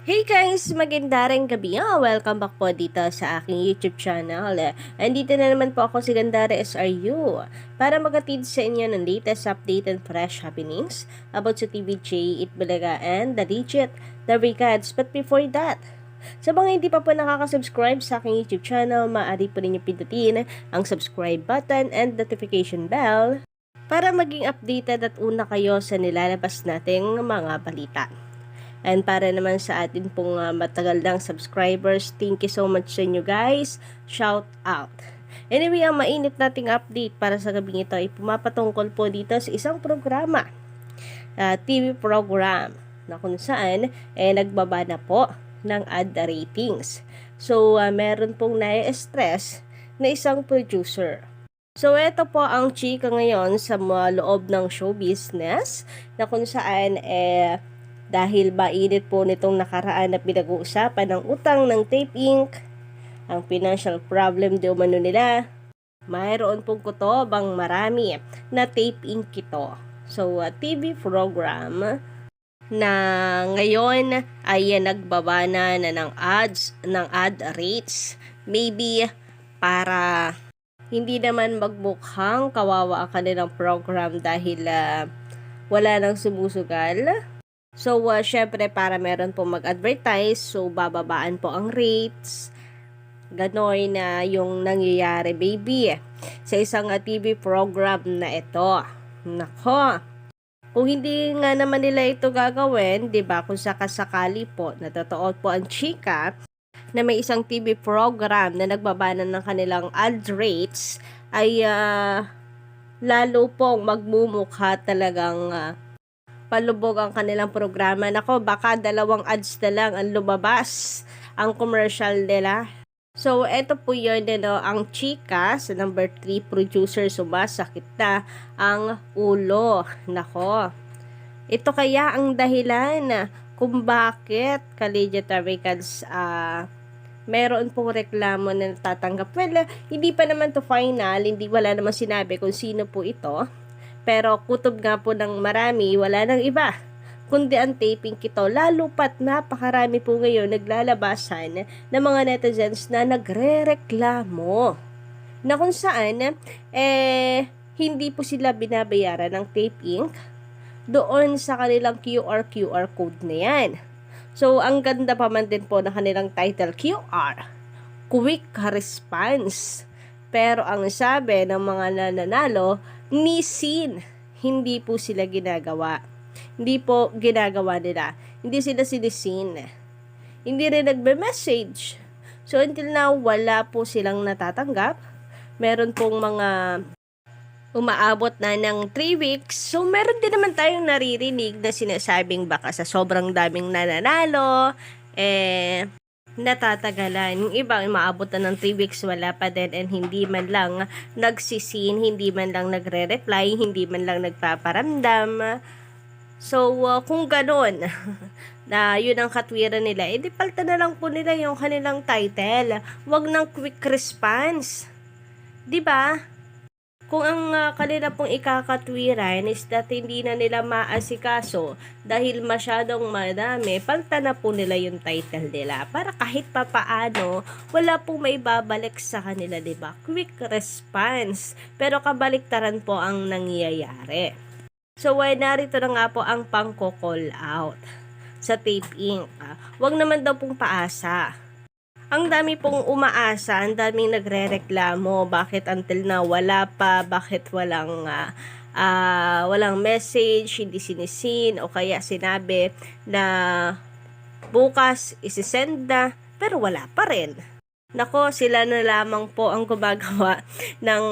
Hey guys! Magandang gabi. Welcome back po dito sa aking YouTube channel. Andito na naman po ako si Gandara SRU para magatid sa inyo ng latest update and fresh happenings about sa TVJ, Itbulaga, and The Digit, The Recads. But before that, sa mga hindi pa po nakaka-subscribe sa aking YouTube channel, maaari po ninyo pindutin ang subscribe button and notification bell para maging updated at una kayo sa nilalabas nating mga balita. And para naman sa atin pong matagal ng subscribers, thank you so much sa inyo guys. Shout out. Anyway, ang mainit nating update para sa gabing ito ay pumapatungkol po dito sa isang programa, TV program, na kung saan nagbaba na po ng ad ratings. So, meron pong nai-stress na isang producer. So, ito po ang chika ngayon sa loob ng show business na kung saan dahil mainit po nitong nakaraan na pinag-uusapan ng utang ng Tape Inc., ang financial problem di umano nila, mayroon pong kutobang marami na Tape Inc. ito. So, TV program na ngayon ay nagbaba na ng ad rates. Maybe para hindi naman magmukhang kawawa ang kanilang program dahil wala nang sumusugal. So, syempre, para meron po mag-advertise, so bababaan po ang rates. Ganoy na yung nangyayari, baby, sa isang TV program na ito. Nako, kung hindi nga naman nila ito gagawin, di ba, kung sakasakali po, na totoo po ang chika, na may isang TV program na nagbabana ng kanilang ad rates, ay lalo pong magmumukha talagang palubog ang kanilang programa. Nako, baka 2 ads na lang ang lumabas ang commercial nila. So, eto po yun, ang chika sa number 3 producer, sumasakit na ang ulo. Nako, ito kaya ang dahilan kung bakit Kalidja Taricals meron pong reklamo na natatanggap. Well, hindi pa naman to final, wala naman sinabi kung sino po ito. Pero kutob nga po ng marami, wala nang iba kundi ang taping ito. Lalo pat napakarami po ngayon naglalabasan ng mga netizens na nagre-reklamo na kung saan hindi po sila binabayaran ng Tape Inc. doon sa kanilang QR code na yan. So, ang ganda pa man din po na kanilang title, QR, Quick Response. Pero ang sabi ng mga nananalo, nisin, hindi po sila ginagawa. Hindi po ginagawa nila. Hindi sila sinisin. Hindi rin nagbe-message. So, until now, wala po silang natatanggap. Meron pong mga umaabot na ng 3 weeks. So, meron din naman tayong naririnig na sinasabing baka sa sobrang daming nananalo, natatagalan. Yung iba, maabot na ng 3 weeks, wala pa din, and hindi man lang nagsisin, hindi man lang nagre-reply, hindi man lang nagpaparamdam. So, kung ganon, na yun ang katwiran nila, edi palta na lang po nila yung kanilang title. Wag ng quick response. Diba? Kung ang kanila pong ikakatwiran is that hindi na nila maasikaso dahil masyadong madami, palta na po nila yung title nila para kahit papaano wala pong maibabalik sa kanila, diba? Quick response. Pero kabaliktaran po ang nangyayari. So, narito na nga po ang pangko-call out sa Tape Inc. Wag naman daw pong paasa. Ang dami pong umaasa, ang daming nagre-reklamo, bakit until na wala pa, bakit walang message, hindi sinisin, o kaya sinabi na bukas isisend na, pero wala pa rin. Nako, sila na lamang po ang gumagawa ng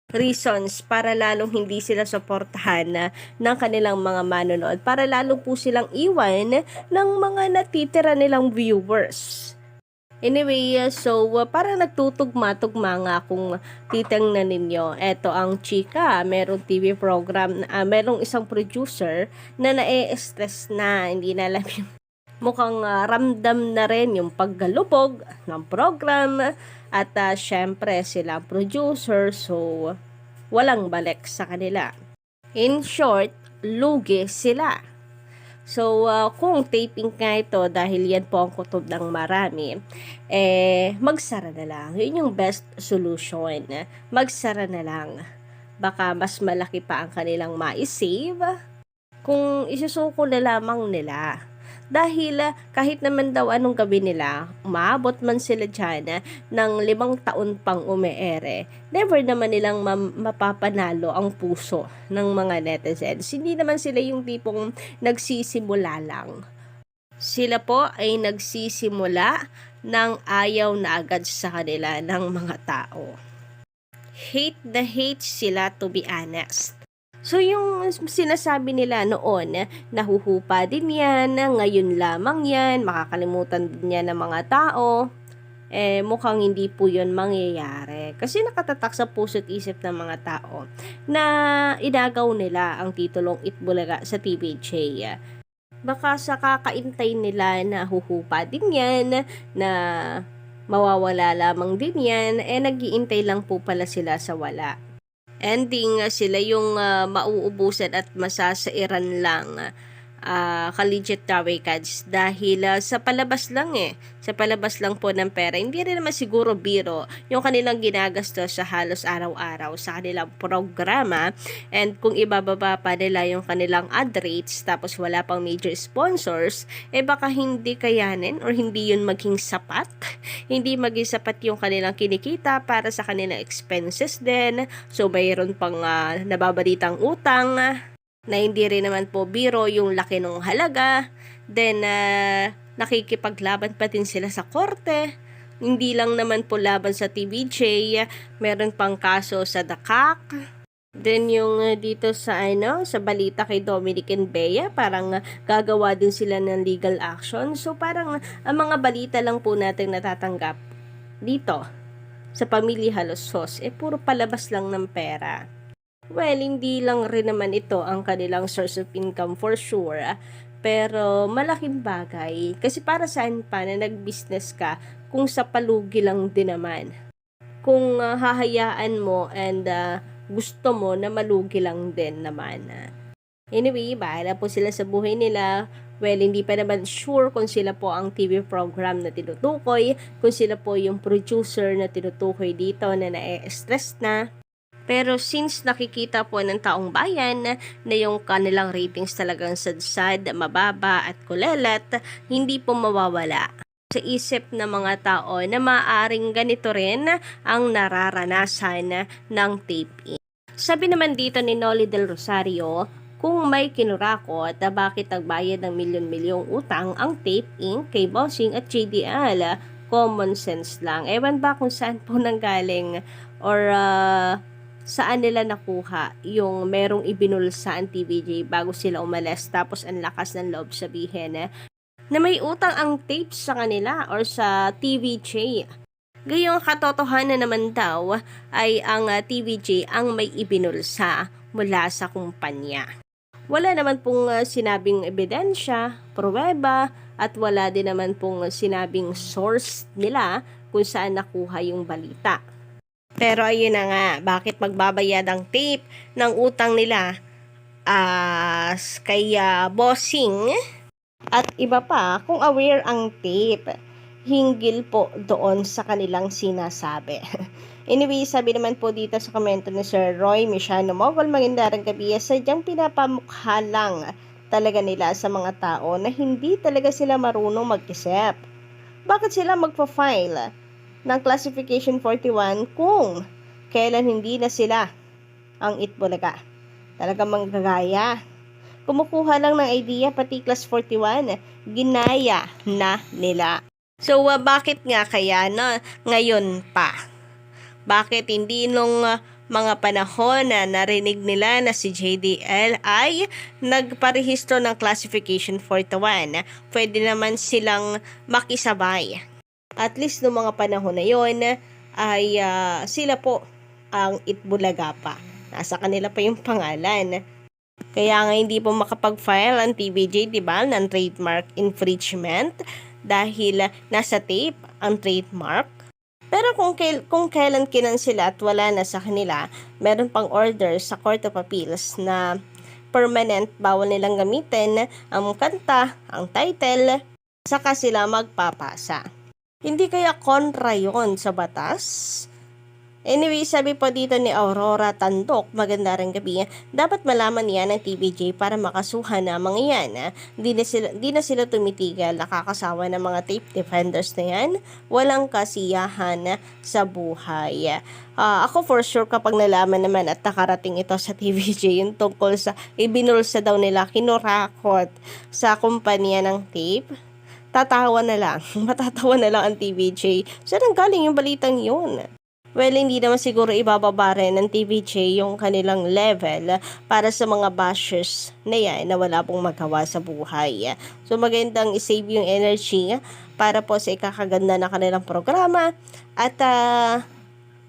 reasons para lalong hindi sila suportahan ng kanilang mga manonood, para lalong po silang iwan ng mga natitira nilang viewers. Anyway, so parang nagtutugma-tugma nga kung titingnan ninyo. Eto ang chika, merong TV program, merong isang producer na na-stress na, hindi na alam yung mukhang ramdam na rin yung paggalubog ng program. At syempre sila ang producer, so walang balik sa kanila. In short, lugi sila. So, kung taping nga ito, dahil yan po ang kutob ng marami, magsara na lang. Yun yung best solution. Magsara na lang. Baka mas malaki pa ang kanilang mai-save kung isusuko na lamang nila. Dahil kahit naman daw anong gawin nila, umabot man sila dyan ng 5 taon pang umeere, never naman nilang mapapanalo ang puso ng mga netizens. Hindi naman sila yung tipong nagsisimula lang. Sila po ay nagsisimula ng ayaw na agad sa kanila ng mga tao. Hate na hate sila, to be honest. So yung sinasabi nila noon, nahuhupa din yan, ngayon lamang yan, makakalimutan din yan ng mga tao, mukhang hindi po yun mangyayari. Kasi nakatatak sa puso't isip ng mga tao na inagaw nila ang titulong Itbulaga sa TVJ. Baka sa kakaintay nila na huhupa din yan, na mawawala lamang din yan, nag-iintay lang po pala sila sa wala. Ending sila yung mauubusan at masasairan lang ka-legit Tawikads dahil sa palabas lang sa palabas lang po ng pera. Hindi rin naman siguro biro yung kanilang ginagastos sa halos araw-araw sa kanilang programa, and kung ibababa pa nila yung kanilang ad rates tapos wala pang major sponsors, baka hindi kayanin or hindi yun maging sapat. Hindi maging sapat yung kanilang kinikita para sa kanilang expenses din. So mayroon pang nababalitang utang na hindi rin naman po biro yung laki ng halaga. Then, nakikipaglaban pa din sila sa korte. Hindi lang naman po laban sa TVJ, meron pang kaso sa DACAC. Then, yung dito sa sa balita kay Dominic and Bea, parang gagawa din sila ng legal action. So, parang ang mga balita lang po natin natatanggap dito sa Pamilya Halosos, puro palabas lang ng pera. Well, hindi lang rin naman ito ang kanilang source of income for sure, pero malaking bagay. Kasi para saan pa na nag-business ka kung sa palugi lang din naman? Kung hahayaan mo and gusto mo na malugi lang din naman. Anyway, bahala po sila sa buhay nila. Well, hindi pa naman sure kung sila po ang TV program na tinutukoy, kung sila po yung producer na tinutukoy dito na na-stress na. Pero since nakikita po ng taong bayan na yung kanilang ratings talagang sadsad, mababa at kulelat, hindi po mawawala sa isip ng mga tao na maaring ganito rin ang nararanasan ng tape-in. Sabi naman dito ni Noli Del Rosario, kung may kinurakot na bakit nagbayad ng milyon-milyong utang ang tape-in kay Bossing at JDL, common sense lang. Ewan ba kung saan po nanggaling or saan nila nakuha yung merong ibinulsa ang TVJ bago sila umalis, tapos ang lakas ng loob sabihin na may utang ang tapes sa kanila or sa TVJ. Gayong katotohanan naman daw ay ang TVJ ang may ibinulsa mula sa kumpanya. Wala naman pong sinabing ebidensya, pruweba, at wala din naman pong sinabing source nila kung saan nakuha yung balita. Pero ayun na nga, bakit magbabayad ang tape ng utang nila kay Bossing at iba pa kung aware ang tape hinggil po doon sa kanilang sinasabi. Anyway, sabi naman po dito sa komento ni Sir Roy Michano Mogol, magandang gabi, sadyang pinapamukha lang talaga nila sa mga tao na hindi talaga sila marunong mag-isip. Bakit sila magpa-file ng Classification 41 kung kailan hindi na sila ang Itbulaga? Talagang manggagaya. Kumukuha lang ng idea, pati Class 41, ginaya na nila. So, bakit nga kaya ngayon pa? Bakit hindi nung mga panahon na narinig nila na si JDL ay nagparehistro ng Classification 41? Pwede naman silang makisabay. At least noong mga panahon na yon ay sila po ang Itbulaga pa. Nasa kanila pa yung pangalan. Kaya nga hindi po makapag-file ang TVJ, diba, ng trademark infringement dahil nasa tape ang trademark. Pero kung kailan kinansela at wala na sa kanila, meron pang order sa Court of Appeals na permanent, bawal nilang gamitin ang kanta, ang title, saka sila magpapasa. Hindi kaya kontra yon sa batas? Anyway, sabi po dito ni Aurora Tandok, maganda rin gabi, dapat malaman yan ng TVJ para makasuhan na mga yan. Di na sila tumitigil, nakakasawa ng mga tape defenders na yan. Walang kasiyahan sa buhay. Ako for sure kapag nalaman naman at nakarating ito sa TVJ, yung tungkol sa ibinulsa daw nila, kinurakot sa kumpanya ng tape, tatawa na lang, matatawa na lang ang TVJ. Saan ang galing yung balitang yun? Well, hindi naman siguro ibababa rin ng TVJ yung kanilang level para sa mga bashers na yan na wala pong magawa sa buhay. So, magandang isave yung energy para po sa ikakaganda na kanilang programa at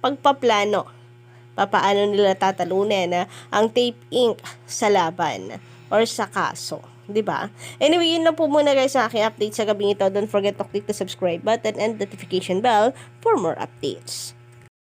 pagpaplano. Papaano nila tatalunin ang Tape Inc. sa laban or sa kaso. Diba? Anyway, yun lang po muna guys sa aking update sa gabing ito. Don't forget to click the subscribe button and notification bell for more updates.